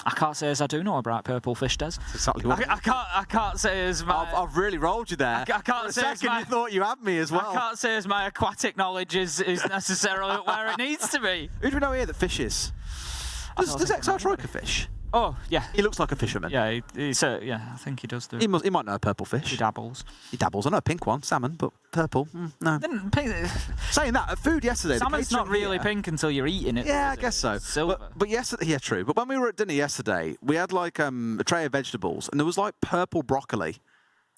I can't say as I do know a bright purple fish, Des. That's exactly what I can't say as my... I've really rolled you there. I can't say as my... you thought you had me as well. I can't say as my aquatic knowledge is necessarily where it needs to be. Who do we know here that fishes? Does XR Troika fish? Oh, yeah. He looks like a fisherman. Yeah, I think he does do. He might know a purple fish. He dabbles. I know a pink one, salmon, but purple, no. Saying that, at food yesterday... Salmon's not really pink until you're eating it. Yeah, I guess so. Silver. But yesterday, yeah, true. But when we were at dinner yesterday, we had like a tray of vegetables, and there was like purple broccoli.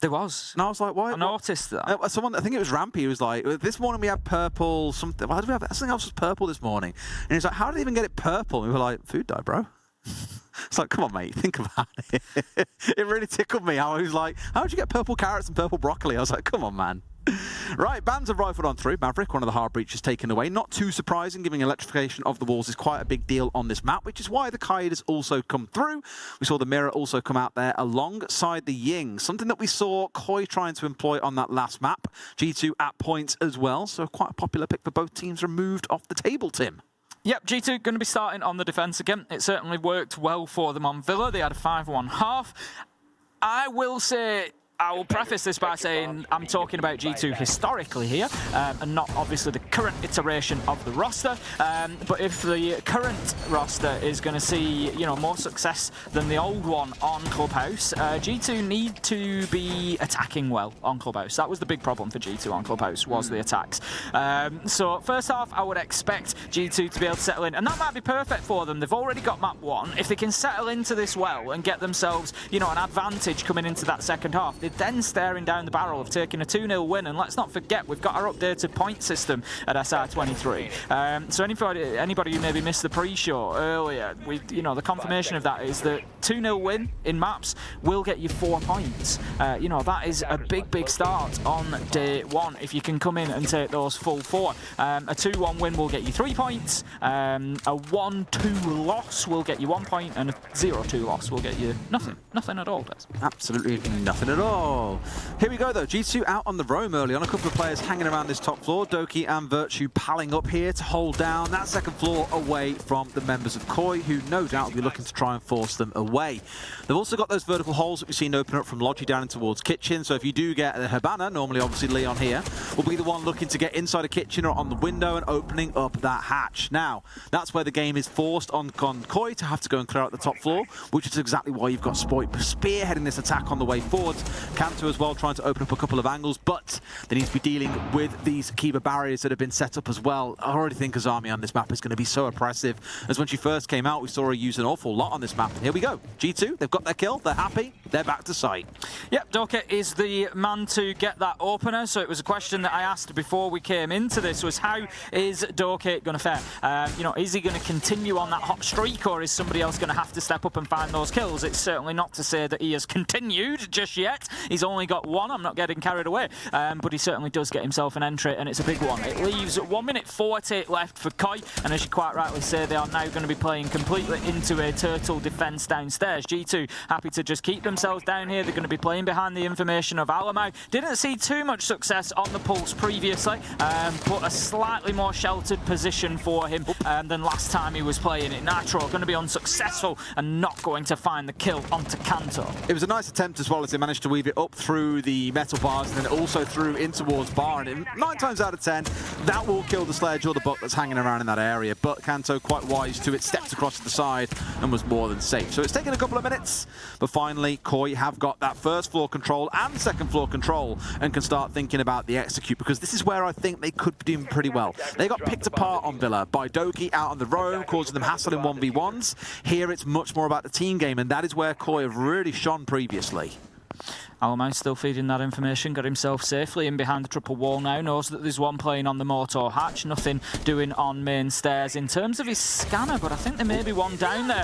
There was. And I was like, why? I noticed that. Someone, I think it was Rampy, who was like, this morning we had purple something. Why did we have something else was purple this morning? And he's like, how did they even get it purple? And we were like, food dye, bro. It's like, come on, mate, think about it. It really tickled me how he was like, how did you get purple carrots and purple broccoli? I was like, come on, man. Right, bans have rifled on through. Maverick, one of the hard breaches taken away. Not too surprising, given electrification of the walls is quite a big deal on this map, which is why the Kaid has also come through. We saw the Mirror also come out there alongside the Ying, something that we saw Koi trying to employ on that last map. G2 at points as well, so quite a popular pick for both teams removed off the table, Tim. Yep, G2 going to be starting on the defence again. It certainly worked well for them on Villa. They had a 5-1 half. I will say... I will preface this by saying I'm talking about G2 historically here, and not obviously the current iteration of the roster. But if the current roster is going to see, more success than the old one on Clubhouse, G2 need to be attacking well on Clubhouse. That was the big problem for G2 on Clubhouse, was the attacks. So first half, I would expect G2 to be able to settle in, and that might be perfect for them. They've already got map 1. If they can settle into this well and get themselves, an advantage coming into that second half, then staring down the barrel of taking a 2-0 win. And let's not forget, we've got our updated point system at SR23. So anybody who maybe missed the pre-show earlier, the confirmation of that is that 2-0 win in maps will get you 4 points. That is a big start on day 1 if you can come in and take those full 4. A 2-1 win will get you 3 points. A 1-2 loss will get you 1 point, and a 0-2 loss will get you nothing. Nothing at all, Des. Absolutely nothing at all. Here we go, though. G2 out on the roam early on. A couple of players hanging around this top floor. Doki and Virtue palling up here to hold down that second floor away from the members of Koi, who no doubt will be looking to try and force them away. They've also got those vertical holes that we've seen open up from Logi down in towards Kitchen. So if you do get a Habana, normally obviously Leon here, will be the one looking to get inside a kitchen or on the window and opening up that hatch. Now, that's where the game is forced on Koi to have to go and clear out the top floor, which is exactly why you've got Spoit spearheading this attack on the way forward. Kanto as well, trying to open up a couple of angles, but they need to be dealing with these Kiva barriers that have been set up as well. I already think Azami on this map is going to be so oppressive, as when she first came out, we saw her use an awful lot on this map. And here we go. G2, they've got their kill, they're happy, they're back to site. Yep, Doka is the man to get that opener, so it was a question that I asked before we came into this, was how is Doka going to fare? Is he going to continue on that hot streak, or is somebody else going to have to step up and find those kills? It's certainly not to say that he has continued just yet. He's only got 1, I'm not getting carried away, but he certainly does get himself an entry, and it's a big one. It leaves 1 minute 40 left for Koi, and as you quite rightly say, they are now going to be playing completely into a turtle defence downstairs. G2 happy to just keep themselves down here. They're going to be playing behind the information of Alamau. Didn't see too much success on the Pulse previously, but a slightly more sheltered position for him than last time he was playing it. Nitro going to be unsuccessful and not going to find the kill onto Kanto. It was a nice attempt as well, as they managed to weave it up through the metal bars and then also through in towards bar, and 9 times out of 10 that will kill the sledge or the buck that's hanging around in that area. But Kanto, quite wise to it, stepped across to the side and was more than safe. So it's taken a couple of minutes, but finally Koi have got that first floor control and second floor control and can start thinking about the execute, because this is where I think they could be doing pretty well. They got picked apart on Villa by Doki out on the roam, causing them hassle in 1v1s. Here it's much more about the team game, and that is where Koi have really shone previously. Alamau still feeding that information, got himself safely in behind the triple wall now, knows that there's one playing on the motor hatch, nothing doing on main stairs in terms of his scanner, but I think there may be one down there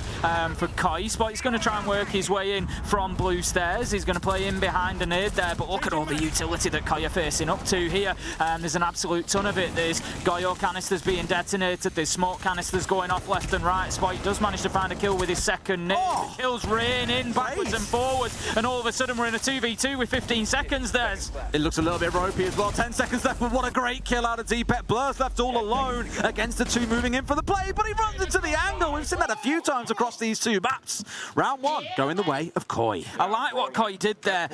for Koi. But he's going to try and work his way in from blue stairs. He's going to play in behind a nade there, but look at all the utility that Koi are facing up to here. There's an absolute ton of it. There's Goyo canisters being detonated, there's smoke canisters going off left and right. Spoit does manage to find a kill with his second nade. The kills rain in backwards and forwards, and all of a sudden we're in a 2v2 2v2 with 15 seconds, there's. It looks a little bit ropey as well. 10 seconds left, but what a great kill out of Deepek. Blur's left all alone against the two moving in for the play, but he runs into the angle. We've seen that a few times across these two maps. Round one going the way of Koi. I like what Koi did there.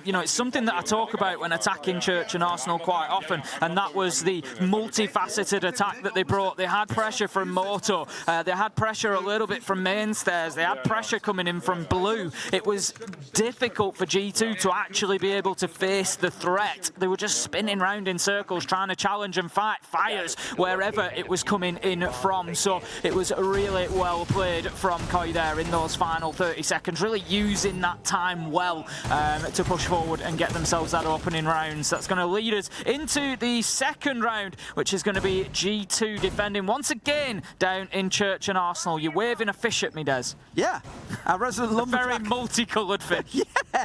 You know, it's something that I talk about when attacking Church and Arsenal quite often, and that was the multifaceted attack that they brought. They had pressure from Moto. They had pressure a little bit from Mainstairs. They had pressure coming in from Blue. It was difficult for G2 to actually be able to face the threat. They were just spinning round in circles, trying to challenge and fight fires wherever it was coming in from. So it was really well played from Koi there in those final 30 seconds, really using that time well to push forward and get themselves that opening rounds. That's going to lead us into the second round, which is going to be G2 defending once again down in Church and Arsenal. You're waving a fish at me, Des. Yeah, our resident lumberjack. Very multicoloured fish.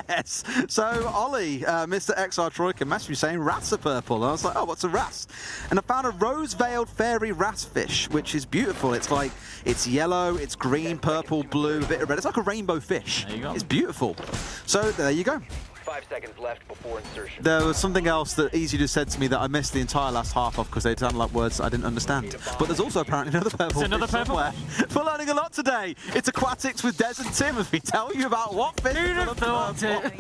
Yes. So Ollie, Mr. XR Troika, messaged me saying rats are purple. And I was like, oh, what's a ras? And I found a rose-veiled fairy ras fish, which is beautiful. It's like, it's yellow, it's green, purple, blue, a bit of red. It's like a rainbow fish. There you go. It's beautiful. So there you go. 5 seconds left before insertion. There was something else that Easy just said to me that I missed the entire last half of because they sounded like words that I didn't understand. But there's also apparently another purple There's another fish purple somewhere. We're learning a lot today. It's Aquatics with Des and Tim as we tell you about what fish. Who'd have thought it?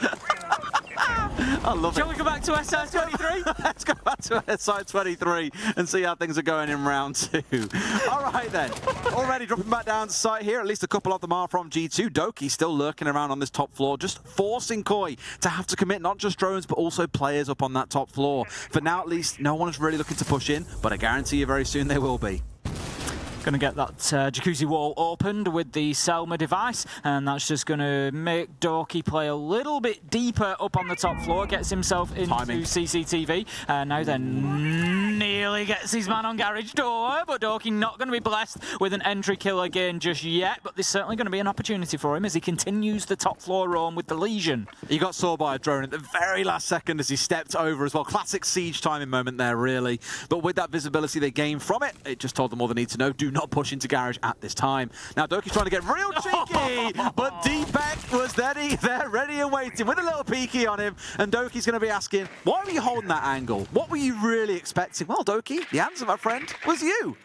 I love Shall it. we go back to SI23? Let's go back to SI23 and see how things are going in round two. All right then. Already dropping back down to site here. At least a couple of them are from G2. Doki still lurking around on this top floor, just forcing Koi to have to commit not just drones but also players up on that top floor. For now, at least, no one is really looking to push in, but I guarantee you very soon they will be. Going to get that jacuzzi wall opened with the Selma device, and that's just going to make Doki play a little bit deeper up on the top floor, gets himself into CCTV, and now then nearly gets his man on garage door, but Doki not going to be blessed with an entry kill again just yet, but there's certainly going to be an opportunity for him as he continues the top floor roam with the Legion. He got saw by a drone at the very last second as he stepped over as well. Classic siege timing moment there, really. But with that visibility they gained from it, it just told them all they need to know. Do not push into garage at this time. Now Doki's trying to get real cheeky, but Deepek was there ready and waiting with a little peeky on him, and Doki's going to be asking, why were you holding that angle? What were you really expecting? Well, Doki, the answer, my friend, was you.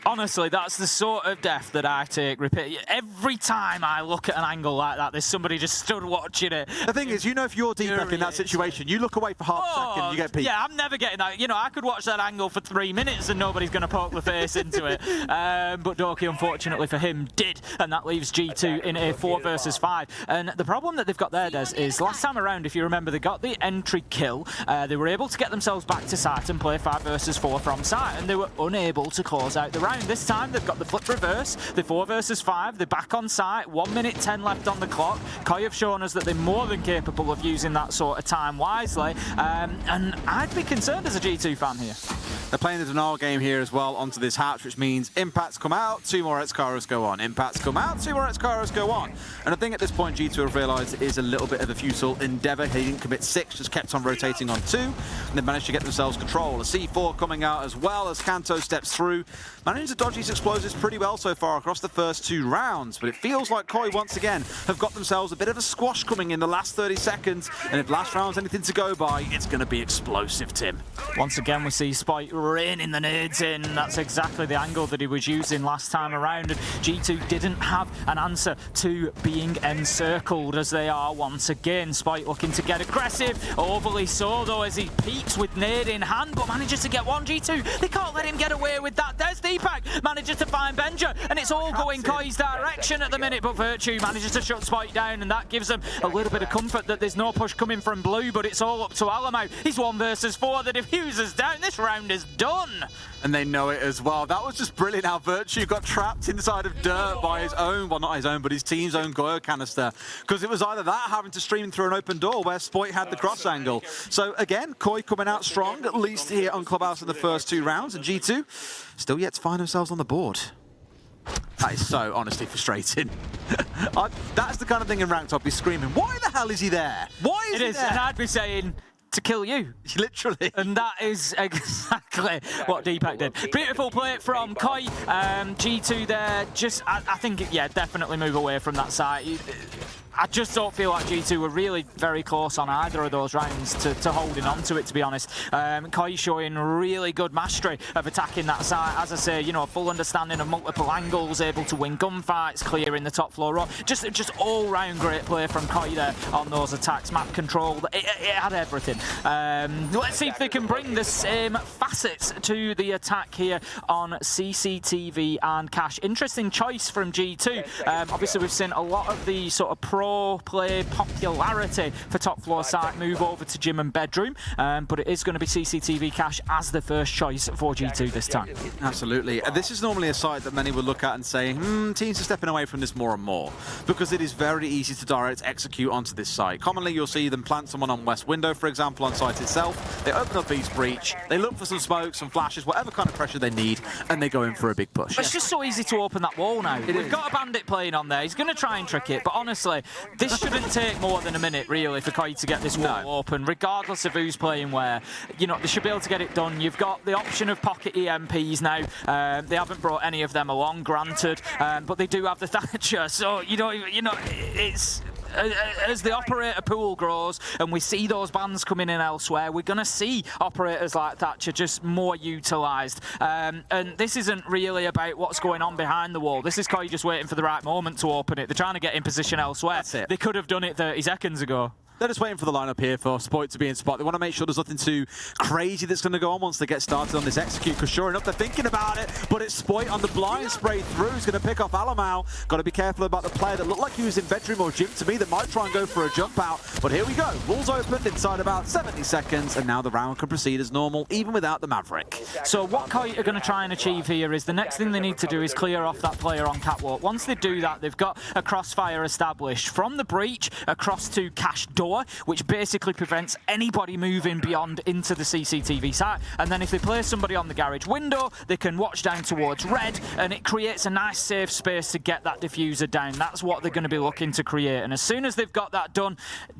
Honestly, that's the sort of death that I take repeat. Every time I look at an angle like that, there's somebody just stood watching it. The thing is, you know, if you're Deepek in that situation, you look away for half a second, you get peeked. Yeah, I'm never getting that. You know, I could watch that angle for 3 minutes and nobody's going to poke the face into it. But Doki, unfortunately for him, did. And that leaves G2 in a 4 versus 5. And the problem that they've got there, Des, is last time around, if you remember, they got the entry kill. They were able to get themselves back to site and play 5 versus 4 from site. And they were unable to close out the round. This time, they've got the flip reverse, the 4 versus 5, they're back on site, 1 minute 10 left on the clock. Koi have shown us that they're more than capable of using that sort of time wisely, and I'd be concerned as a G2 fan here. They're playing the denial game here as well onto this hatch, which means impacts come out, 2 more X-Karos go on. Impacts come out, 2 more X-Karos go on. And I think at this point G2 have realised it is a little bit of a futile endeavour. He didn't commit 6, just kept on rotating on 2, and they managed to get themselves control. A C4 coming out as well as Kanto steps through, managing to dodge these explosives pretty well so far across the first 2 rounds, but it feels like Koi once again have got themselves a bit of a squash coming in the last 30 seconds, and if last round's anything to go by, it's going to be explosive, Tim. Once again we see Spike raining the nades in. That's exactly the angle that he was using last time around, and G2 didn't have an answer to being encircled as they are once again. Spike looking to get aggressive, overly so though as he peeks with nade in hand, but manages to get one. G2, they can't let him get away with that. There's Deepek, manages to find Benja, and it's all going Koi's direction at the minute, but Virtue manages to shut Spike down, and that gives them a little bit of comfort that there's no push coming from Blue, but it's all up to Alamau. He's 1 versus 4, the diffuser's down, this round is done. And they know it as well. That was just brilliant how Virtue got trapped inside of dirt by his own, well not his own, but his team's own Goyo canister. Because it was either that having to stream through an open door where Spoit had the cross angle. So again, Koi coming out strong, at least here on Clubhouse in the first 2 rounds, and G2 still yet to find themselves on the board. That is so honestly frustrating. That's the kind of thing in ranked I'd be screaming, why the hell is he there? Why is he there? And I'd be saying, to kill you. Literally. And that is exactly what Deepek did. Beautiful play from Koi. G2 there, just, I think, yeah, definitely move away from that side. I just don't feel like G2 were really very close on either of those rounds to holding on to it, to be honest. Koi showing really good mastery of attacking that site. As I say, you know, a full understanding of multiple angles, able to win gunfights, clearing the top floor up. Just all-round great play from Koi there on those attacks. Map control, it had everything. Let's see if they can bring the same facets to the attack here on CCTV and Cash. Interesting choice from G2. Obviously, we've seen a lot of the sort of pro play popularity for top floor site move over to gym and bedroom, but it is going to be CCTV Cash as the first choice for G2 this time. Absolutely. This is normally a site that many would look at and say, teams are stepping away from this more and more, because it is very easy to direct execute onto this site. Commonly, you'll see them plant someone on West Window, for example, on site itself. They open up East Breach, they look for some smoke, some flashes, whatever kind of pressure they need, and they go in for a big push. It's just so easy to open that wall now. We've got a bandit playing on there. He's going to try and trick it, but honestly, this shouldn't take more than a minute, really, for Koi to get this wall open, regardless of who's playing where. You know, they should be able to get it done. You've got the option of pocket EMPs now. They haven't brought any of them along, granted, but they do have the Thatcher. So, you know, it's... As the operator pool grows and we see those bans coming in elsewhere, we're going to see operators like Thatcher just more utilised. And this isn't really about what's going on behind the wall. This is Koi just waiting for the right moment to open it. They're trying to get in position elsewhere. That's it. They could have done it 30 seconds ago. They're just waiting for the lineup here for Spoit to be in spot. They want to make sure there's nothing too crazy that's going to go on once they get started on this execute, because sure enough, they're thinking about it, but it's Spoit on the blind spray through. He's going to pick off Alamau. Got to be careful about the player that looked like he was in bedroom or gym to me that might try and go for a jump out. But here we go. Walls opened inside about 70 seconds, and now the round can proceed as normal, even without the Maverick. So what Koi are going to try and achieve here is the next thing they need to do is clear off that player on catwalk. Once they do that, they've got a crossfire established from the breach across to Cash door, which basically prevents anybody moving beyond into the CCTV site. And then if they place somebody on the garage window, they can watch down towards red, and it creates a nice safe space to get that diffuser down. That's what they're going to be looking to create. And as soon as they've got that done,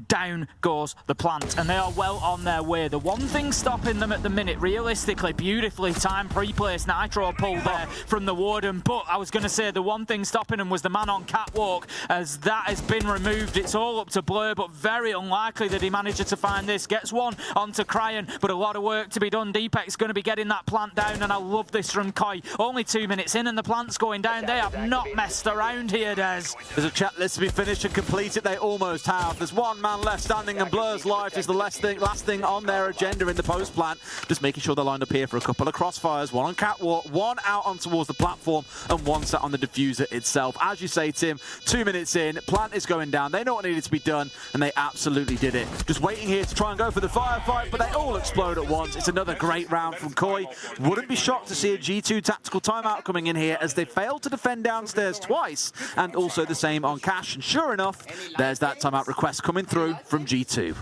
down goes the plant. And they are well on their way. The one thing stopping them at the minute, realistically, beautifully timed pre-placed nitro pull there from the Warden. But I was going to say the one thing stopping them was the man on catwalk. As that has been removed, it's all up to Blur, but very unlikely that he managed to find this. Gets one onto Cryan, but a lot of work to be done. Deepek's going to be getting that plant down, and I love this from Koi. Only 2 minutes in and the plant's going down. They have not messed around here, Des. There's a checklist to be finished and completed. They almost have. There's one man left standing, and Blur's life is the last thing on their agenda in the post plant. Just making sure they're lined up here for a couple of crossfires. One on catwalk, one out on towards the platform, and one set on the diffuser itself. As you say, Tim, 2 minutes in, plant is going down. They know what needed to be done, and they absolutely did it. Just waiting here to try and go for the firefight, but they all explode at once. It's another great round from Koi. Wouldn't be shocked to see a G2 tactical timeout coming in here, as they failed to defend downstairs twice, and also the same on Cash. And sure enough, there's that timeout request coming through from G2.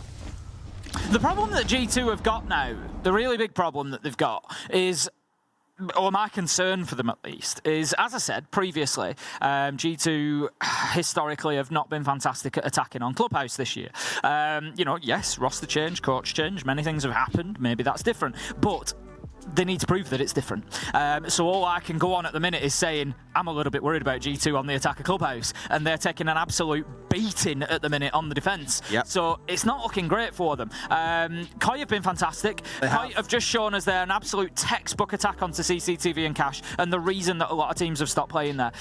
The problem that G2 have got now, the really big problem that they've got is, or my concern for them at least, is, as I said previously, G2 historically have not been fantastic at attacking on Clubhouse this year. You know, yes, roster change, coach change, many things have happened, maybe that's different, but they need to prove that it's different. So all I can go on at the minute is saying I'm a little bit worried about G2 on the attack of Clubhouse, and they're taking an absolute beating at the minute on the defence. Yep. So it's not looking great for them. Koi have been fantastic. Koi have just shown us they're an absolute textbook attack onto CCTV and Cash, and the reason that a lot of teams have stopped playing there.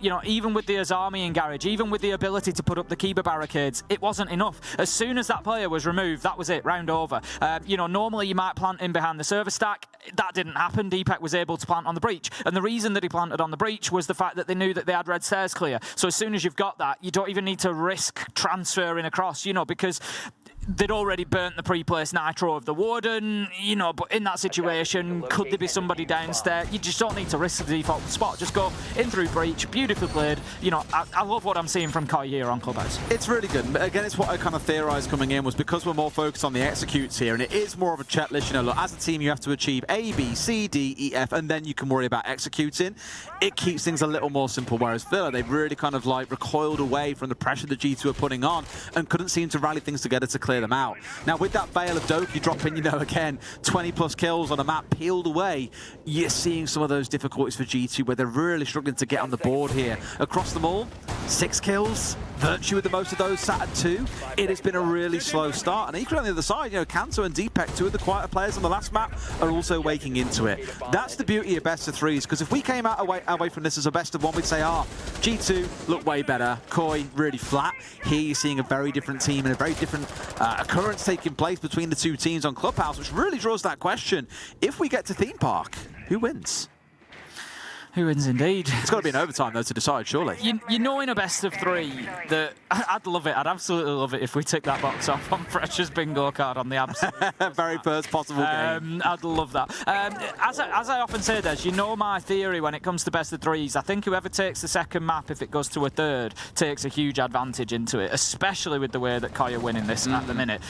You know, even with the Azami in garage, even with the ability to put up the Kiba barricades, it wasn't enough. As soon as that player was removed, that was it, round over. You know, normally you might plant in behind the server stack. That didn't happen. Deepek was able to plant on the breach, and the reason that he planted on the breach was the fact that they knew that they had red stairs clear. So as soon as you've got that, you don't even need to risk transferring across, you know, because they'd already burnt the pre-placed nitro of the Warden, you know, but in that situation, could there be somebody downstairs? You just don't need to risk the default spot. Just go in through breach, beautifully played. You know, I love what I'm seeing from Koi here on Clubhouse. It's really good. Again, it's what I kind of theorised coming in, was because we're more focused on the executes here, and it is more of a checklist. You know, look, as a team, you have to achieve A, B, C, D, E, F, and then you can worry about executing. It keeps things a little more simple, whereas Villa, they've really kind of like recoiled away from the pressure that G2 are putting on and couldn't seem to rally things together to clear them out. Now, with that Veil of Doki dropping, you know, again, 20+ kills on a map peeled away, you're seeing some of those difficulties for G2 where they're really struggling to get on the board here. Across them all, 6 kills. Virtue with the most of those sat at 2. It has been a really slow start. And equally on the other side, you know, Kanto and Deepak, 2 of the quieter players on the last map, are also waking into it. That's the beauty of best of 3s, because if we came out away from this as a best of 1, we'd say, G2 look way better, Koi really flat. Here you're seeing a very different team and a very different occurrence taking place between the two teams on Clubhouse, which really draws that question. If we get to Theme Park, who wins? Who wins indeed? It's got to be an overtime, though, to decide, surely. You know, in a best of 3, that I'd love it. I'd absolutely love it if we tick that box off on Fresh's bingo card on the absolute. Very first possible game. I'd love that. As I often say, Des, you know my theory when it comes to best of 3s. I think whoever takes the second map, if it goes to a third, takes a huge advantage into it, especially with the way that Koi are winning this at the minute.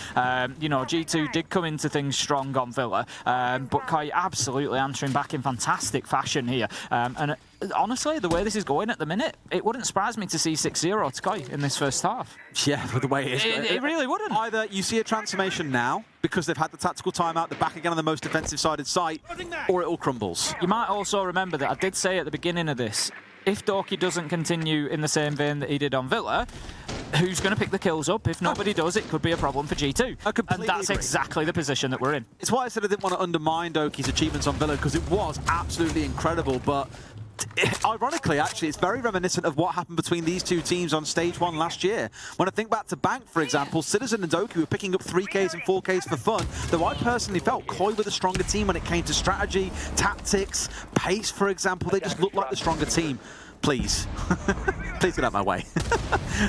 You know, G2 did come into things strong on Villa, but Koi absolutely answering back in fantastic fashion here. And honestly, the way this is going at the minute, it wouldn't surprise me to see 6-0 to Koi in this first half. Yeah, with the way it is. It really wouldn't. Either you see a transformation now, because they've had the tactical timeout, they're back again on the most defensive-sided site, or it all crumbles. You might also remember that I did say at the beginning of this, if Doki doesn't continue in the same vein that he did on Villa, who's going to pick the kills up? If nobody does, it could be a problem for G2. And that's exactly the position that we're in. It's why I said I didn't want to undermine Doki's achievements on Villa, because it was absolutely incredible, but ironically, actually, it's very reminiscent of what happened between these two teams on Stage 1 last year. When I think back to Bank, for example, Citizen and Doki were picking up 3Ks and 4Ks for fun, though I personally felt Koi were the stronger team when it came to strategy, tactics, pace, for example. They just looked like the stronger team. Please. Please get out of my way.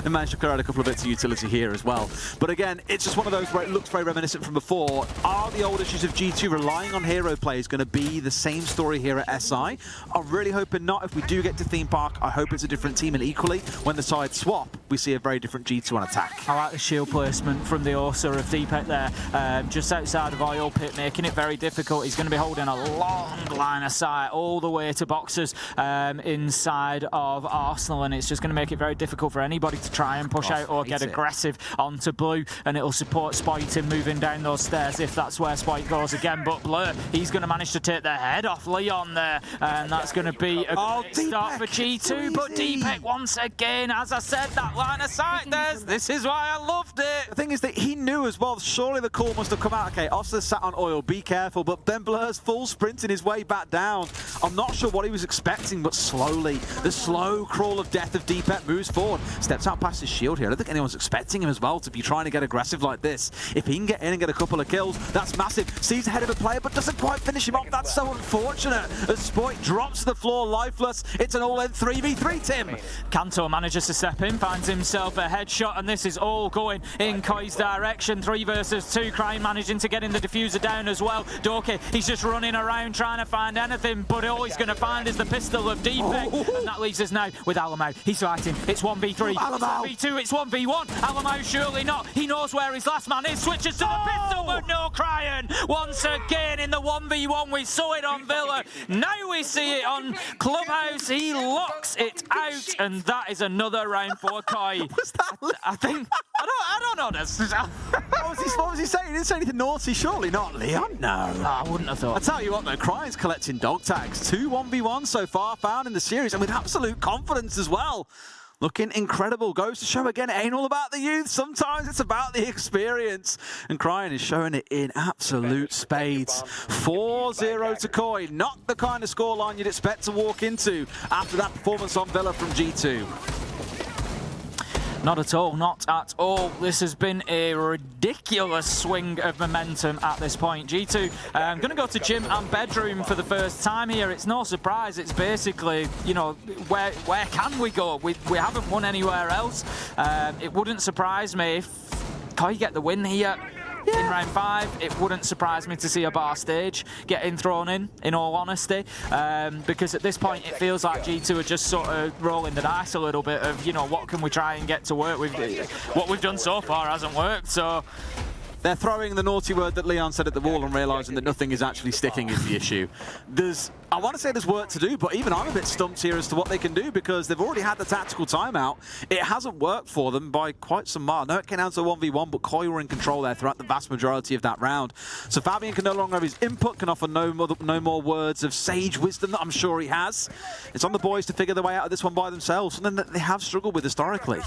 They managed to clear out a couple of bits of utility here as well. But again, it's just one of those where it looks very reminiscent from before. Are the old issues of G2 relying on hero plays going to be the same story here at SI? I'm really hoping not. If we do get to Theme Park, I hope it's a different team. And equally, when the sides swap, we see a very different G2 on attack. I like the shield placement from the Ursa of Deepak there, just outside of Oil Pit, making it very difficult. He's going to be holding a long line of sight all the way to boxes inside of Arsenal, and it's just going to make it very difficult for anybody to try and push out or get aggressive onto Blue, and it'll support Spoit in moving down those stairs if that's where Spoit goes again. But Blur, he's going to manage to take the head off Leon there, and that's going to be a great start for G2. But Deepak once again, as I said, that line of sight there, this is why I loved it. The thing is that he knew as well, surely the call must have come out, okay, Osler's sat on Oil, be careful, but then Blur's full sprinting his way back down. I'm not sure what he was expecting, but slowly, the slow crawl of death of Deepak moves forward, steps out past his shield here. I don't think anyone's expecting him as well to be trying to get aggressive like this. If he can get in and get a couple of kills, that's massive. Sees ahead of a player, but doesn't quite finish him off. That's so unfortunate. As Spoit drops to the floor lifeless, it's an all-in 3v3, Tim. Kanto manages to step in, finds himself a headshot, and this is all going in Koi's direction. 3 versus 2, Crane managing to get in the diffuser down as well. Doki, he's just running around trying to find anything, but all he's going to find is the pistol of Deepak, and that leaves us now with Alamo. He's fighting. It's 1v3. It's 1v2. It's 1v1. Alamo surely not. He knows where his last man is. Switches to the pistol, but no crying. Once again in the 1v1. We saw it on Villa. Now we see it on Clubhouse. He locks it out, and that is another round for Koi. What was that? I think... I don't know this. What was he saying? He didn't say anything naughty, surely not, Leon? No. I wouldn't have thought. I tell you what, though, Crying's collecting dog tags. 2 1v1 so far found in the series, and with absolute confidence as well. Looking incredible. Goes to show again, it ain't all about the youth. Sometimes it's about the experience. And Crying is showing it in absolute spades. 4-0 to Koi. Not the kind of scoreline you'd expect to walk into after that performance on Villa from G2. Not at all, not at all. This has been a ridiculous swing of momentum at this point. G2 going to go to gym and bedroom for the first time here. It's no surprise. It's basically, you know, where can we go? We haven't won anywhere else. It wouldn't surprise me if Koi get the win here. In round 5, it wouldn't surprise me to see a bar stage getting thrown in all honesty, because at this point it feels like G2 are just sort of rolling the dice a little bit of, you know, what can we try and get to work with. What we've done so far hasn't worked, so... They're throwing the naughty word that Leon said at the wall and realising that nothing is actually sticking is the issue. I want to say there's work to do, but even I'm a bit stumped here as to what they can do, because they've already had the tactical timeout. It hasn't worked for them by quite some mile. No, it came down to a 1v1, but Koi were in control there throughout the vast majority of that round. So Fabian can no longer have his input, can offer no more words of sage wisdom that I'm sure he has. It's on the boys to figure their way out of this one by themselves, something that they have struggled with historically.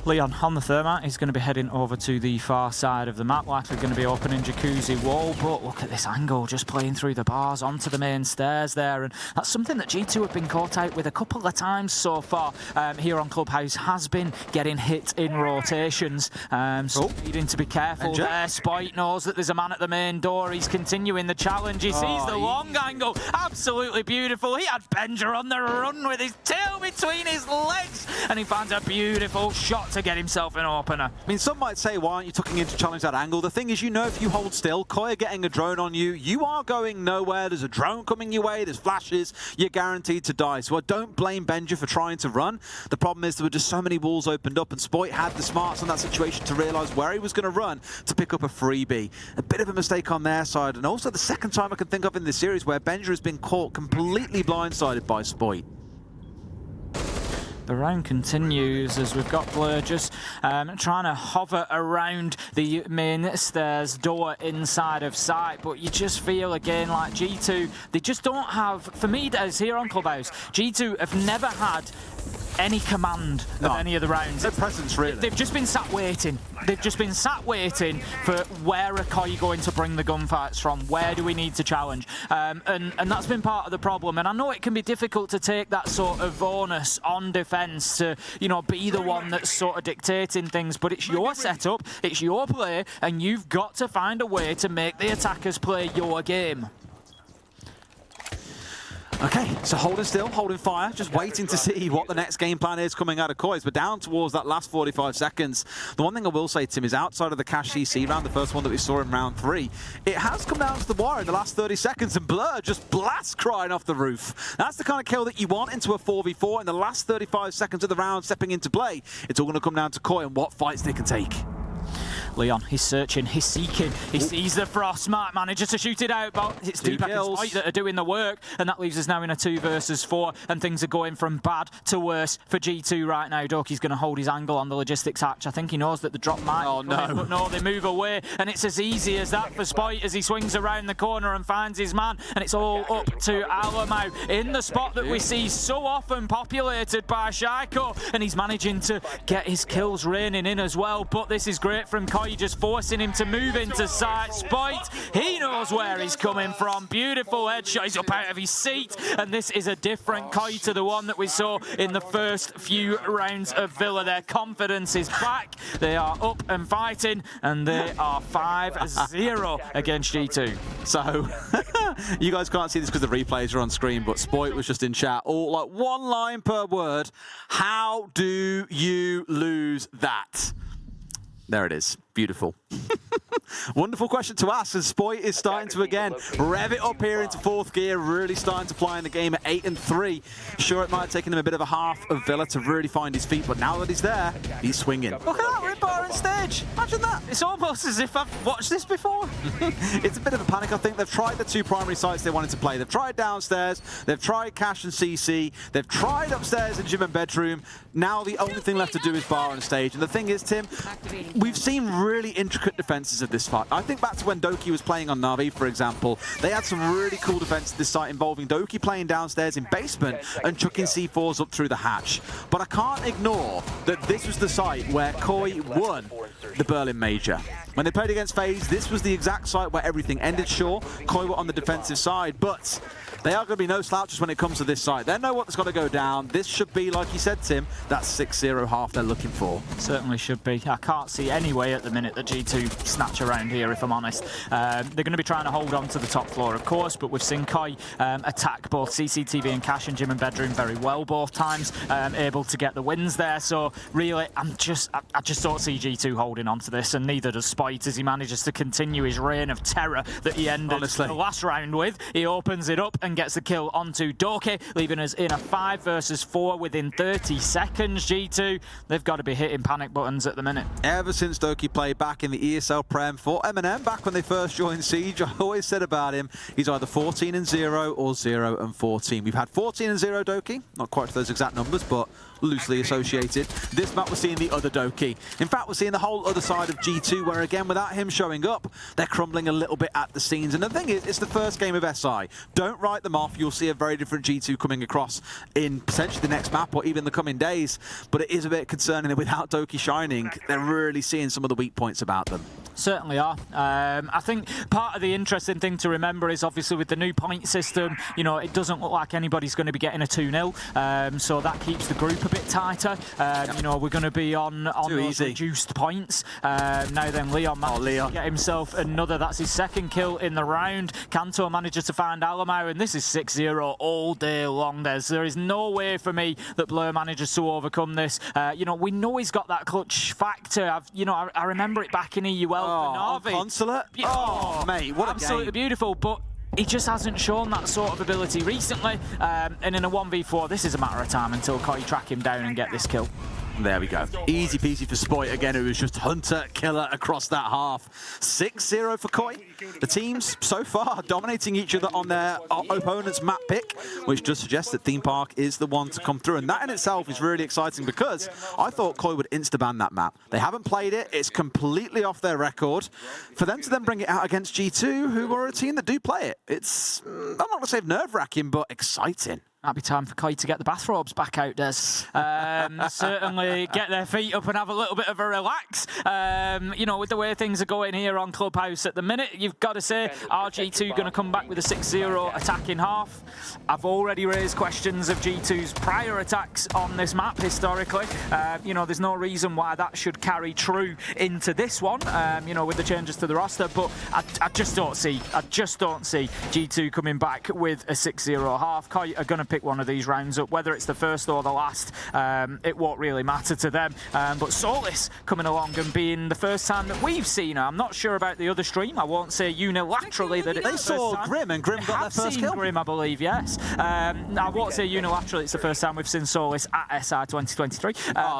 Leon on the thermite is going to be heading over to the far side of the map, likely going to be opening Jacuzzi wall, but look at this angle, just playing through the bars onto the main stairs there, and that's something that G2 have been caught out with a couple of times so far here on Clubhouse, has been getting hit in rotations, so needing to be careful there. Spoit knows that there's a man at the main door, he's continuing the challenge, he sees the long angle, absolutely beautiful, he had Benja on the run with his tail between his legs, and he finds a beautiful shot to get himself an opener. I mean, some might say, why aren't you tucking in to challenge that angle? The thing is, you know, if you hold still, Koi are getting a drone on you, you are going nowhere. There's a drone coming your way, there's flashes, you're guaranteed to die. So I don't blame Benja for trying to run. The problem is there were just so many walls opened up, and Spoit had the smarts on that situation to realise where he was going to run to pick up a freebie. A bit of a mistake on their side, and also the second time I can think of in this series where Benja has been caught completely blindsided by Spoit. The round continues as we've got Blur just trying to hover around the main stairs door inside of sight, but you just feel again like G2, they just don't have, for me as here on Clubhouse, G2 have never had any command of any of the rounds. No presence, really. They've just been sat waiting. They've just been sat waiting for where are Koi going to bring the gunfights from? Where do we need to challenge? And that's been part of the problem. And I know it can be difficult to take that sort of onus on defence to, you know, be the one that's sort of dictating things. But it's your setup, it's your play, and you've got to find a way to make the attackers play your game. Okay, so holding still, holding fire, just waiting to see what the next game plan is coming out of Koi's. But down towards that last 45 seconds, the one thing I will say, Tim, is outside of the Cash CC round, the first one that we saw in round 3, it has come down to the wire in the last 30 seconds, and Blur just blast crying off the roof. That's the kind of kill that you want into a 4v4 in the last 35 seconds of the round stepping into play. It's all going to come down to Koi and what fights they can take. Leon, he's searching, he's seeking, he sees the Frost, Smart manages to shoot it out, but it's Difmark and Spoit that are doing the work, and that leaves us now in a 2 versus 4, and things are going from bad to worse for G2 right now. Doki's going to hold his angle on the logistics hatch. I think he knows that the drop might be coming, but no, they move away, and it's as easy as that for Spoit as he swings around the corner and finds his man, and it's all up to Alamo in the spot that we see so often populated by Shaiko, and he's managing to get his kills raining in as well, but this is great from Koi, just forcing him to move into sight. Spoit, he knows where he's coming from. Beautiful headshot. He's up out of his seat. And this is a different Koi to the one that we saw in the first few rounds of Villa. Their confidence is back. They are up and fighting. And they are 5-0 against G2. So, you guys can't see this because the replays are on screen, but Spoit was just in chat. All like one line per word. How do you lose that? There it is. Beautiful. Wonderful question to ask, as Spoit is starting to again rev it up here into 4th gear, really starting to fly in the game at 8-3. Sure, it might have taken him a bit of a half of Villa to really find his feet, but now that he's there, he's swinging. Look at that rip bar on stage. Imagine that. It's almost as if I've watched this before. It's a bit of a panic. I think they've tried the 2 primary sites they wanted to play. They've tried downstairs, they've tried Cash and CC, they've tried upstairs in gym and bedroom. Now the only thing left to do is bar on stage. And the thing is, Tim, we've seen really intricate defenses of this fight. I think back to when Doki was playing on Na'Vi, for example. They had some really cool defense at this site involving Doki playing downstairs in basement and chucking C4s up through the hatch. But I can't ignore that this was the site where Koi won the Berlin Major. When they played against FaZe, this was the exact site where everything ended. Sure, Koi were on the defensive side, but they are going to be no slouches when it comes to this site. They know what's got to go down. This should be, like you said, Tim, that 6-0 half they're looking for. Certainly should be. I can't see any way at the minute that G2 snatch around here, if I'm honest. They're going to be trying to hold on to the top floor, of course, but we've seen Koi attack both CCTV and Cash and Gym and Bedroom very well both times, able to get the wins there. So really, I just don't see G2 holding on to this, and neither does Spoit as he manages to continue his reign of terror that he ended the last round with. He opens it up and gets the kill onto Doki, leaving us in a 5 versus 4 within 30 seconds. G2, they've got to be hitting panic buttons at the minute. Ever since Doki played back in the ESL Prem for M&M, back when they first joined Siege, I always said about him, he's either 14-0 or 0-14. We've had 14-0 Doki, not quite to those exact numbers, but loosely associated. This map we're seeing the other Doki. In fact, we're seeing the whole other side of G2, where again, without him showing up, they're crumbling a little bit at the seams. And the thing is, it's the first game of SI. Don't write them off. You'll see a very different G2 coming across in potentially the next map or even the coming days. But it is a bit concerning that without Doki shining, they're really seeing some of the weak points about them. Certainly are. I think part of the interesting thing to remember is obviously with the new point system, you know, it doesn't look like anybody's going to be getting a 2-0, so that keeps the group a bit tighter. You know, we're going to be on those reduced points. Now then, Leon manages to get himself another. That's his second kill in the round. Kanto manages to find Alamau, and this is 6-0 all day long. There is no way for me that Blur manages to overcome this. You know, we know he's got that clutch factor. I remember it back in EUL. Oh, Consulate? Oh, mate, what a absolutely game. Beautiful, but he just hasn't shown that sort of ability recently. And in a 1v4, this is a matter of time until Koi track him down and get this kill. There we go. Easy peasy for Spoit. Again, it was just hunter, killer across that half. 6-0 for Koi. The teams, so far, dominating each other on their opponent's map pick, which does suggest that Difmark is the one to come through. And that in itself is really exciting because I thought Koi would insta-ban that map. They haven't played it. It's completely off their record. For them to then bring it out against G2, who are a team that do play it, it's, I'm not going to say nerve-wracking, but exciting. Might be time for Koi to get the bathrobes back out, Des. Certainly get their feet up and have a little bit of a relax. You know, with the way things are going here on Clubhouse at the minute, you've got to say, RG2 going to come back with a 6-0 attacking half. I've already raised questions of G2's prior attacks on this map historically. You know, there's no reason why that should carry true into this one, you know, with the changes to the roster, but I just don't see G2 coming back with a 6-0 half. Koi are going to pick one of these rounds up, whether it's the first or the last, it won't really matter to them. But Solis coming along and being the first time that we've seen her. I'm not sure about the other stream. I won't say unilaterally that it's they saw Grim, and Grim got their first kill. Grim, I believe, yes. I won't say unilaterally it's the first time we've seen Solis at SI 2023.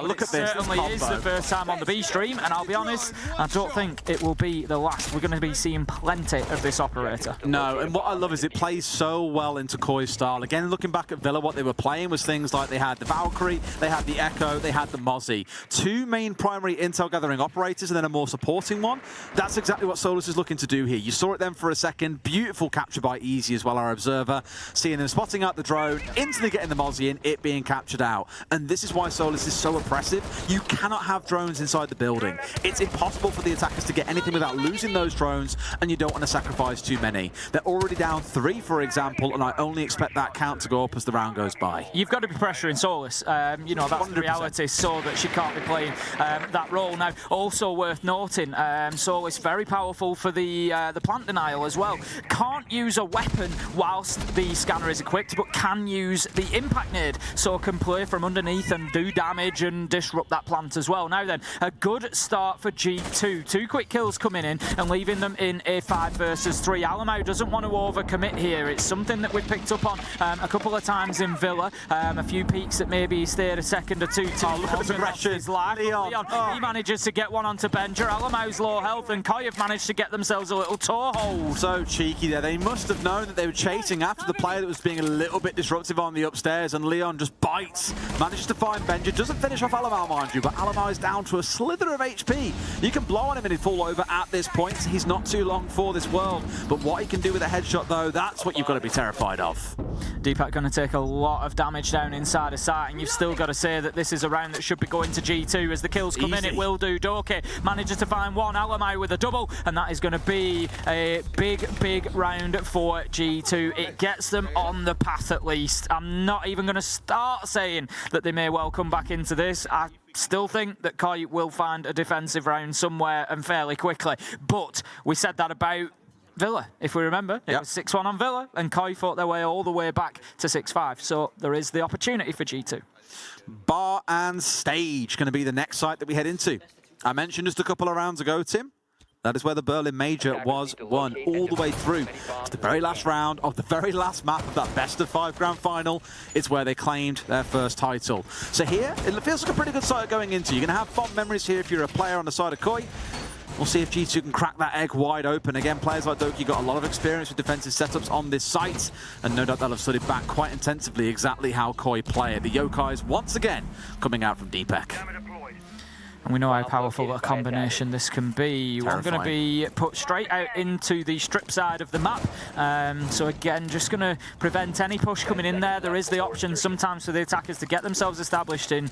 Look at this. It certainly is the first time on the B stream, and I'll be honest, I don't think it will be the last. We're going to be seeing plenty of this operator. No, and what I love is it plays so well into Koi's style. Again, looking back at Villa, what they were playing was things like they had the Valkyrie, they had the Echo, they had the Mozzie. Two main primary intel gathering operators and then a more supporting one. That's exactly what Solus is looking to do here. You saw it then for a second. Beautiful capture by Easy as well, our observer. Seeing them spotting out the drone, instantly getting the Mozzie in, it being captured out. And this is why Solus is so oppressive. You cannot have drones inside the building. It's impossible for the attackers to get anything without losing those drones, and you don't want to sacrifice too many. They're already down 3, for example, and I only expect that count to go up as the round goes by. You've got to be pressuring Solus. You know, that's 100%. The reality, so that she can't be playing that role. Now, also worth noting, Solus very powerful for the plant denial as well. Can't use a weapon whilst the scanner is equipped, but can use the impact nade, so can play from underneath and do damage and disrupt that plant as well. Now then, a good start for G2. 2 quick kills coming in and leaving them in a 5 versus 3. Alamau doesn't want to overcommit here. It's something that we've picked up on a couple of times in Villa. A few peaks that maybe he stayed a second or two to look at the progression. Leon. He manages to get one onto Benja. Alamau's low health, and Koi have managed to get themselves a little toehold. So cheeky there. They must have known that they were chasing after the player that was being a little bit disruptive on the upstairs, and Leon just bites. Manages to find Benja. Doesn't finish off Alamau, mind you, but Alamau is down to a slither of HP. You can blow on him and he'd fall over at this point. He's not too long for this world. But what he can do with a headshot, though, that's what you've got to be terrified of. Deepak going to take a lot of damage down inside a site, and you've still got to say that this is a round that should be going to G2 as the kills come in. It will do. Doke manages to find one. Alamau with a double, and that is going to be a big round for G2. It gets them on the path at least. I'm not even going to start saying that they may well come back into this. I still think that Koi will find a defensive round somewhere and fairly quickly, but we said that about Villa, if we remember. It was 6-1 on Villa, and Koi fought their way all the way back to 6-5. So there is the opportunity for G2. Bar and Stage going to be the next site that we head into. I mentioned just a couple of rounds ago, Tim. That is where the Berlin Major was won all the way through to the very last round of the very last map of that best-of-5 grand final. It's where they claimed their first title. So here, it feels like a pretty good site going into. You're going to have fond memories here if you're a player on the side of Koi. We'll see if G2 can crack that egg wide open. Again, players like Doki got a lot of experience with defensive setups on this site, and no doubt they'll have studied back quite intensively exactly how Koi play it. The Yokais once again coming out from Deepak. And we know how powerful a combination this can be. Terrifying. We're going to be put straight out into the strip side of the map. So again, just going to prevent any push coming in there. There is the option sometimes for the attackers to get themselves established in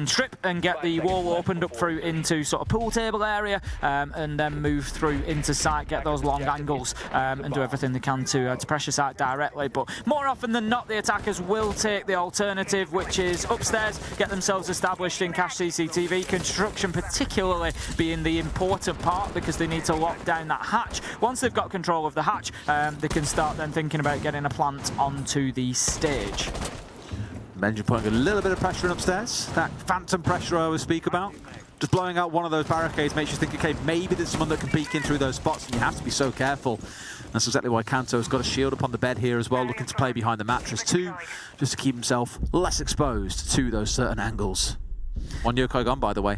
strip and get the wall opened up through into sort of pool table area, and then move through into site, get those long angles, and do everything they can to pressure site directly. But more often than not, the attackers will take the alternative, which is upstairs, get themselves established in cache CCTV. Construction particularly being the important part, because they need to lock down that hatch. Once they've got control of the hatch, they can start then thinking about getting a plant onto the stage. Benji putting a little bit of pressure in upstairs. That phantom pressure I always speak about. Just blowing out one of those barricades makes you think, okay, maybe there's someone that can peek in through those spots, and you have to be so careful. That's exactly why Kanto's got a shield up on the bed here as well, looking to play behind the mattress too, just to keep himself less exposed to those certain angles. One yokai gone, by the way.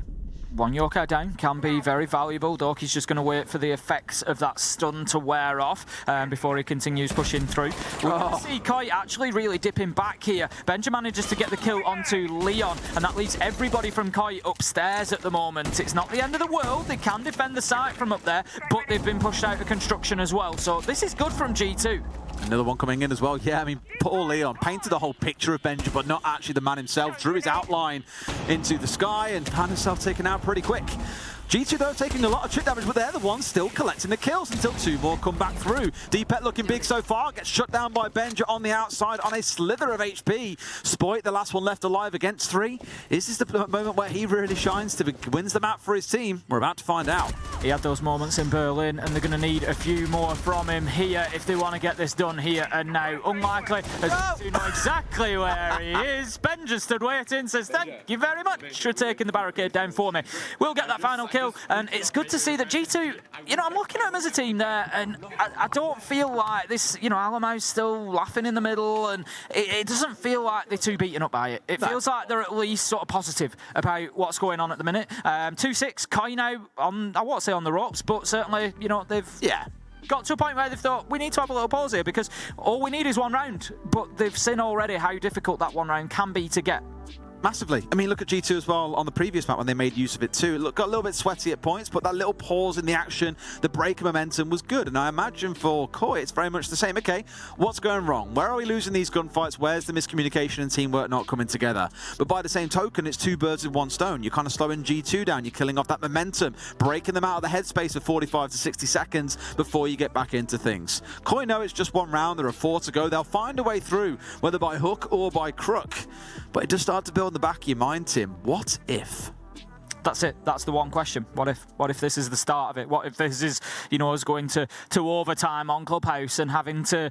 One yokai down can be very valuable. Doki's just going to wait for the effects of that stun to wear off before he continues pushing through. We're going to see Koi actually really dipping back here. Benja manages to get the kill onto Leon, and that leaves everybody from Koi upstairs at the moment. It's not the end of the world. They can defend the site from up there, but they've been pushed out of construction as well. So this is good from G2. Another one coming in as well. Yeah, I mean, poor Leon painted the whole picture of Benji, but not actually the man himself. Drew his outline into the sky and found himself taken out pretty quick. G2 though taking a lot of chip damage, but they're the ones still collecting the kills until two more come back through. Deepet looking big so far, gets shut down by Benja on the outside on a slither of HP. Spoit, the last one left alive against three. Is this the moment where he really shines to wins the map for his team? We're about to find out. He had those moments in Berlin, and they're going to need a few more from him here if they want to get this done here and now. Unlikely, as G2 know exactly where he is. Benja stood waiting, says thank you very much for taking the barricade down for me. We'll get that final kill, and it's good to see that G2, you know, I'm looking at them as a team there, and I don't feel like this, you know, Alamo's still laughing in the middle, and it doesn't feel like they're too beaten up by it. It feels like they're at least sort of positive about what's going on at the minute. 2-6, Koi now on, I won't say on the ropes, but certainly, you know, they've got to a point where they've thought, we need to have a little pause here, because all we need is one round, but they've seen already how difficult that one round can be to get. Massively. I mean, look at G2 as well on the previous map when they made use of it too. It got a little bit sweaty at points, but that little pause in the action, the break of momentum was good. And I imagine for Koi, it's very much the same. Okay, what's going wrong? Where are we losing these gunfights? Where's the miscommunication and teamwork not coming together? But by the same token, it's two birds with one stone. You're kind of slowing G2 down. You're killing off that momentum, breaking them out of the headspace for 45 to 60 seconds before you get back into things. Koi know it's just one round. There are 4 to go. They'll find a way through, whether by hook or by crook. But it does start to build in the back of your mind, Tim. What if? That's it. That's the one question. What if? What if this is the start of it? What if this is, you know, us going to overtime on Clubhouse and having to,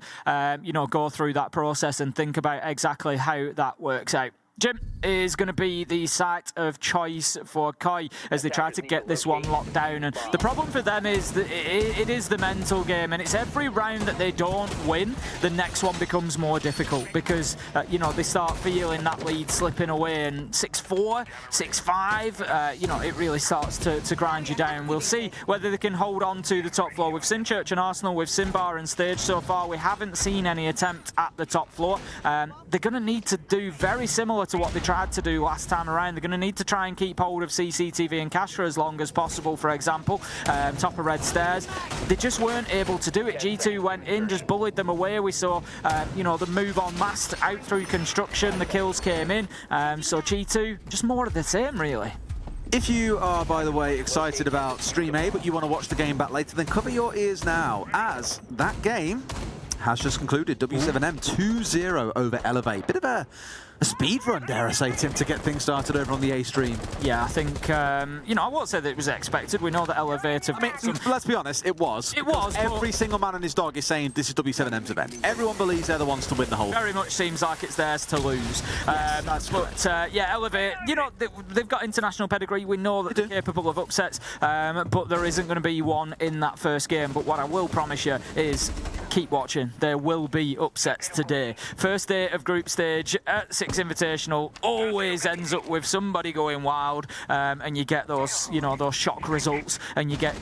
you know, go through that process and think about exactly how that works out? Gym is going to be the site of choice for Koi as they try to get this one locked down. And the problem for them is that it is the mental game, and it's every round that they don't win, the next one becomes more difficult because, you know, they start feeling that lead slipping away, and 6-4, 6-5, you know, it really starts to grind you down. We'll see whether they can hold on to the top floor. We've seen Church and Arsenal, we've seen Bar and Stage so far. We haven't seen any attempt at the top floor. They're going to need to do very similar to what they tried to do last time around. They're going to need to try and keep hold of CCTV and cash for as long as possible, for example. Top of red stairs. They just weren't able to do it. G2 went in, just bullied them away. We saw, you know, the move on mast out through construction. The kills came in. So G2, just more of the same, really. If you are, by the way, excited about Stream A, but you want to watch the game back later, then cover your ears now, as that game has just concluded. W7M 2-0 over Elevate. Bit of a speed run, dare I say, Tim, to get things started over on the A stream. Yeah, I think, you know, I won't say that it was expected. We know that Elevate have... I mean, let's be honest, it was. It was. Every single man and his dog is saying this is W7M's event. Everyone believes they're the ones to win the whole thing. Very much seems like it's theirs to lose. Yes, that's correct. But, yeah, Elevate, you know, they've got international pedigree. We know that they're capable of upsets, but there isn't going to be one in that first game. But what I will promise you is keep watching. There will be upsets today. First day of group stage at 6 Invitational always ends up with somebody going wild, and you get those, you know, those shock results, and you get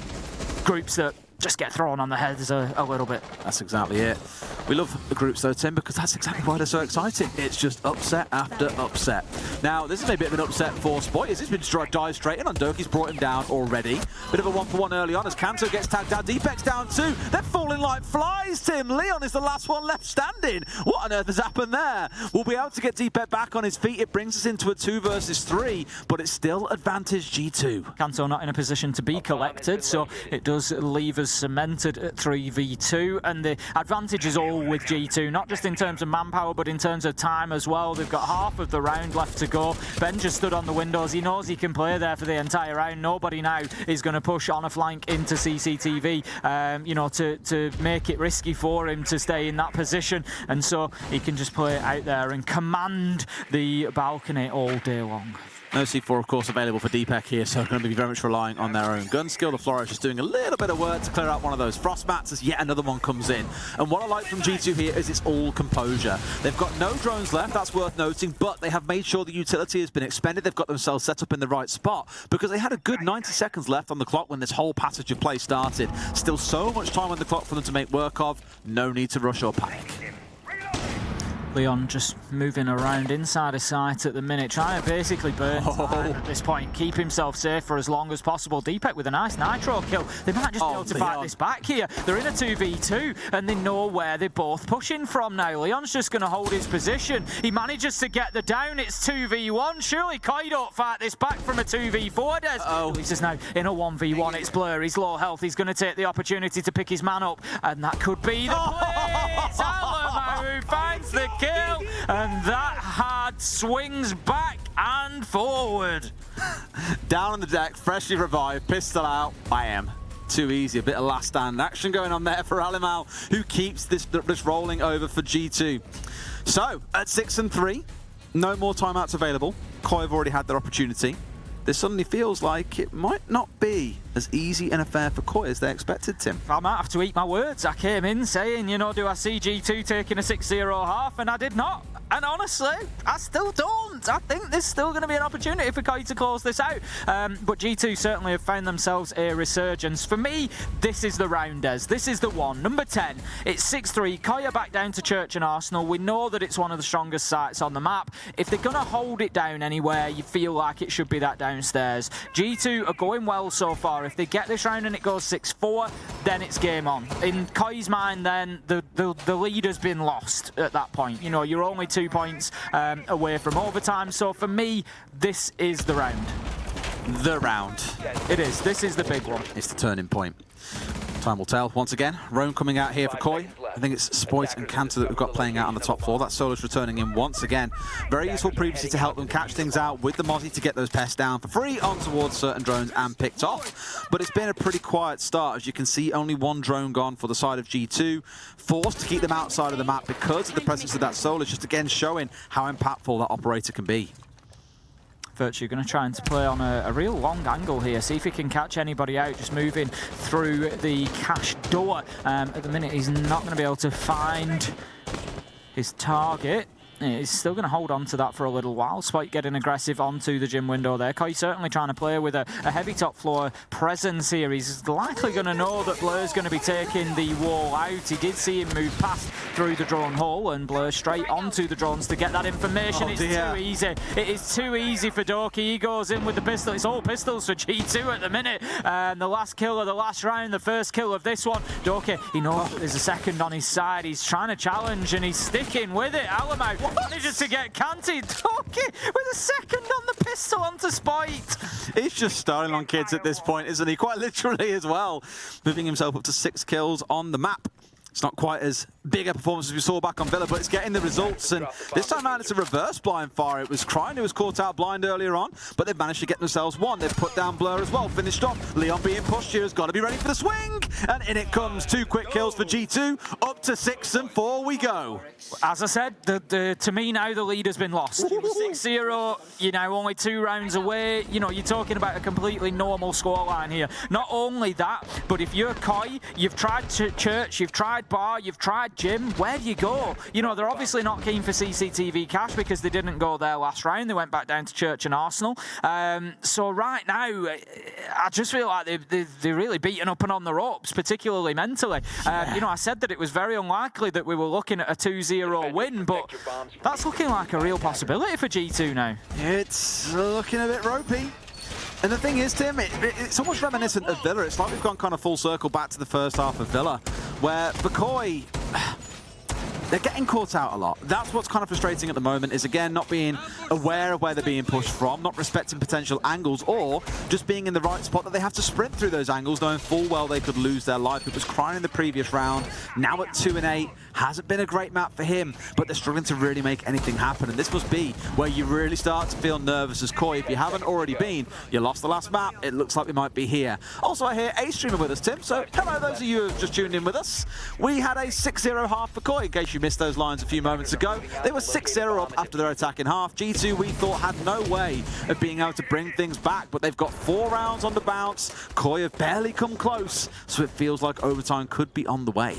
groups that just get thrown on the heads a little bit. That's exactly it. We love the groups though, Tim, because that's exactly why they're so exciting. It's just upset after upset. Now, this is a bit of an upset for Spoiters. He's been dived straight in on Doki's brought him down already. Bit of a 1-for-1 early on as Kanto gets tagged down. Deepek's down too. They're falling like flies, Tim. Leon is the last one left standing. What on earth has happened there? We'll be able to get Deepek back on his feet. It brings us into a 2 versus 3, but it's still advantage G2. Kanto not in a position to be collected, so it does leave us cemented at 3v2, and the advantage is all with G2, not just in terms of manpower, but in terms of time as well. They've got half of the round left to go. Ben just stood on the windows. He knows he can play there for the entire round. Nobody now is going to push on a flank into CCTV, you know, to make it risky for him to stay in that position, and so he can just play it out there and command the balcony all day long. No C4, of course, available for Deepek here, so going to be very much relying on their own gun skill. The Flourish is doing a little bit of work to clear out one of those frost mats as yet another one comes in. And what I like from G2 here is it's all composure. They've got no drones left, that's worth noting, but they have made sure the utility has been expended. They've got themselves set up in the right spot because they had a good 90 seconds left on the clock when this whole passage of play started. Still so much time on the clock for them to make work of. No need to rush or panic. Leon just moving around inside of sight at the minute, trying to basically burn time at this point, keep himself safe for as long as possible. Deepek with a nice nitro kill. They might just be able to fight this back here. They're in a 2v2 and they know where they're both pushing from now. Leon's just going to hold his position. He manages to get the down. It's 2v1. Surely Koi don't fight this back from a 2v4, Des. He's just now in a 1v1. It's Blur. He's low health. He's going to take the opportunity to pick his man up, and that could be the play. It's Alamo who finds the kill, and that hard swings back and forward. Down on the deck, freshly revived, pistol out. I am. Too easy, a bit of last stand action going on there for Alimal, who keeps this rolling over for G2. So, at 6 and 3, no more timeouts available. Koi have already had their opportunity. This suddenly feels like it might not be as easy an affair for Koi as they expected, Tim. I might have to eat my words. I came in saying, you know, do I see G2 taking a 6-0 half? And I did not. And honestly, I still don't. I think there's still going to be an opportunity for Koi to close this out. But G2 certainly have found themselves a resurgence. For me, this is the round, Des. This is the one. Number 10. It's 6-3. Koi are back down to Church and Arsenal. We know that it's one of the strongest sites on the map. If they're going to hold it down anywhere, you feel like it should be that downstairs. G2 are going well so far. If they get this round and it goes 6-4, then it's game on. In Koi's mind, then, the lead has been lost at that point. You know, you're only 2 points away from overtime. So for me, this is the round. The round. It is. This is the big one. It's the turning point. Time will tell. Once again, Rome coming out here for Koi. I think it's Spoit and Kanto that we've got playing out on the top floor. That Solo's returning in once again. Very useful previously to help them catch things out with the Mozzie to get those pests down for free on towards certain drones and picked off. But it's been a pretty quiet start. As you can see, only one drone gone for the side of G2. Forced to keep them outside of the map because of the presence of that Solo. Just again showing how impactful that operator can be. Virtue going to try and play on a real long angle here, see if he can catch anybody out, just moving through the cash door. At the minute, he's not going to be able to find his target. He's still going to hold on to that for a little while. Spike getting aggressive onto the gym window there. Koi certainly trying to play with a heavy top floor presence here. He's likely going to know that Blur's going to be taking the wall out. He did see him move past through the drone hole, and Blur straight onto the drones to get that information. It's too easy. It is too easy for Doki. He goes in with the pistol. It's all pistols for G2 at the minute. And the last kill of the last round, the first kill of this one. Doki, he knows there's a second on his side. He's trying to challenge, and he's sticking with it. Alamo manages to get canted. Doki with a second on the pistol onto Spite. He's just starting on kids at this point, isn't he? Quite literally as well. Moving himself up to 6 kills on the map. It's not quite as bigger performances we saw back on Villa, but it's getting the results. And this time around, it's a reverse blind fire. It was Cryin who was caught out blind earlier on, but they've managed to get themselves one. They've put down Blur as well, finished off. Leon being pushed here has got to be ready for the swing. And in it comes. 2 quick kills for G2. Up to 6 and 4 we go. As I said, to me now the lead has been lost. 6-0, you know, only 2 rounds away. You know, you're talking about a completely normal scoreline here. Not only that, but if you're Koi, you've tried Church, you've tried Bar, you've tried Jim, where do you go? You know, they're obviously not keen for CCTV cash because they didn't go there last round. They went back down to Church and Arsenal. So right now, I just feel like they're really beaten up and on the ropes, particularly mentally. You know, I said that it was very unlikely that we were looking at a 2-0 win, but that's looking like a real possibility for G2 now. It's looking a bit ropey. And the thing is, Tim, it's almost reminiscent of Villa. It's like we've gone kind of full circle back to the first half of Villa, where Koi, they're getting caught out a lot. That's what's kind of frustrating at the moment, is again, not being aware of where they're being pushed from, not respecting potential angles, or just being in the right spot that they have to sprint through those angles, knowing full well they could lose their life. It was Cryin in the previous round, now at 2 and 8. Hasn't been a great map for him, but they're struggling to really make anything happen. And this must be where you really start to feel nervous as Koi. If you haven't already been, you lost the last map. It looks like we might be here. Also, I hear A streamer with us, Tim. So hello, those of you who have just tuned in with us. We had a 6-0 half for Koi, in case you missed those lines a few moments ago. They were 6-0 up after their attack in half. G2, we thought, had no way of being able to bring things back, but they've got 4 rounds on the bounce. Koi have barely come close, so it feels like overtime could be on the way.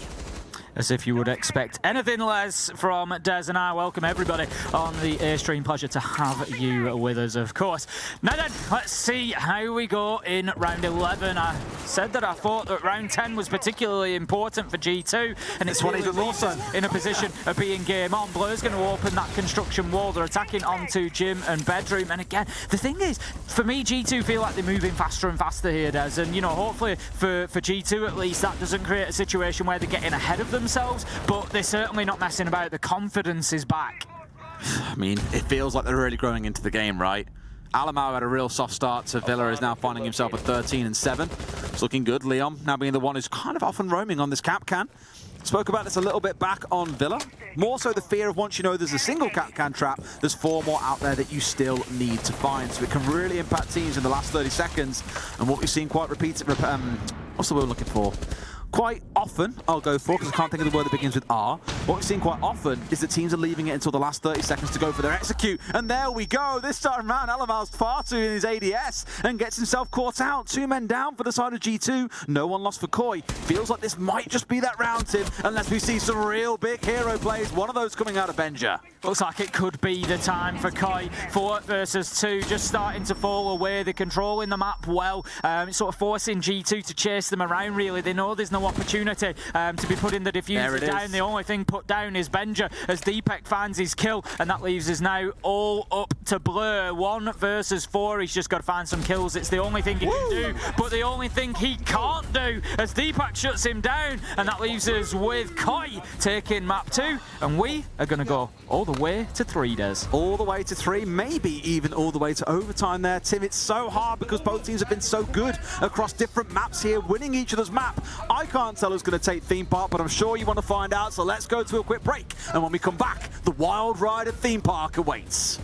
As if you would expect anything less from Des and I. Welcome everybody on the Airstream. Pleasure to have you with us, of course. Now then, let's see how we go in round 11. I said that I thought that round 10 was particularly important for G2, and it's one really even more so in a position of being game on. Blur's going to open that construction wall. They're attacking onto Gym and Bedroom, and again, the thing is, for me, G2 feel like they're moving faster and faster here, Des, and you know, hopefully for G2 at least, that doesn't create a situation where they're getting ahead of themselves, but they're certainly not messing about. The confidence is back. I mean, it feels like they're really growing into the game, right? Alamau had a real soft start, so Villa is now finding himself at 13 and 7. It's looking good. Leon now being the one who's kind of often roaming on this cap can. Spoke about this a little bit back on Villa. More so the fear of once you know there's a single cap can trap, there's 4 more out there that you still need to find. So it can really impact teams in the last 30 seconds. And what we've seen quite repeated, what's the word we're looking for? Quite often, I'll go for, because I can't think of the word that begins with R. What we've seen quite often is that teams are leaving it until the last 30 seconds to go for their execute. And there we go. This time round, Alamau's far too in his ADS and gets himself caught out. 2 men down for the side of G2. No one lost for Koi. Feels like this might just be that round, Tim, unless we see some real big hero plays. One of those coming out of Benja. Looks like it could be the time for Koi. 4 versus 2, just starting to fall away. They're controlling the map well. It's sort of forcing G2 to chase them around, really. They know there's no opportunity to be putting the diffuser down. The only thing put down is Benja as Deepak finds his kill, and that leaves us now all up to Blur. 1 versus 4. He's just got to find some kills. It's the only thing he can do, but the only thing he can't do as Deepak shuts him down, and that leaves us with Koi taking map 2, and we are going to go all the way to 3, Des. All the way to 3, maybe even all the way to overtime there, Tim. It's so hard because both teams have been so good across different maps here, winning each other's map. I can't tell who's going to take Theme Park, but I'm sure you want to find out, so let's go to a quick break. And when we come back, the wild ride of Theme Park awaits.